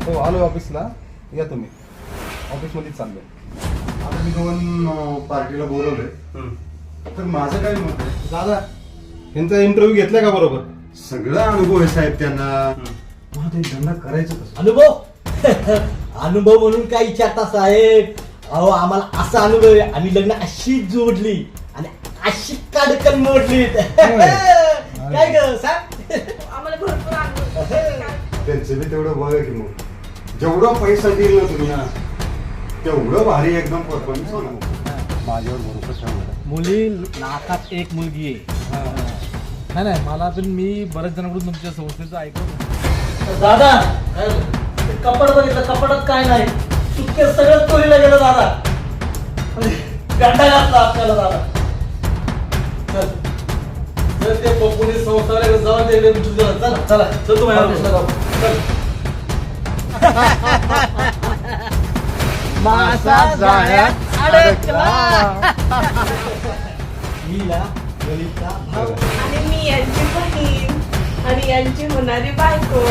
हो आलो ऑफिसला. या तुम्ही ऑफिसमध्ये चाललोय. आता मी दोन पार्टीला बोलवलंय. तर माझं काय मत आहे दादा यांचा इंटरव्ह्यू घेतलाय का बरोबर? सगळा अनुभव आहे साहेब त्यांना. मला ते धंदा करायचं कसं? अनुभव अनुभव म्हणून काय विचारता साहेब? अहो आम्हाला असा अनुभव आहे, आम्ही लग्न अशी जोडली आणि अशी काडकन मोडली. काय ग सांग? आम्हाला भरपूर अनुभव. त्यांचं बी तेवढं बघ की मग जेवढा पैसा देईल ना तुम्ही ना तेवढं भारी एकदम परफॉर्मन्स माझ्यावर भरोसा ठेवला. मुली लाखात एक मुलगी आहे. नाही नाही मला पण मी बऱ्याच जणांकडून तुमच्या संस्थेचं ऐकलं. दादा कपड बघितलं, कपडात काय नाही, सुटके सगळं चोरीला गेलं दादा. गड्डा घातला आपल्याला दादा. तर ते पोलीस संस्थेला जाऊन ते चला चला चल तुम्ही ऑफिसला जाऊ. मासा जाळ्यात अडकला. मीला ललितचा भाऊ आणि मी यांची बहीण आणि यांची होणारी बायको.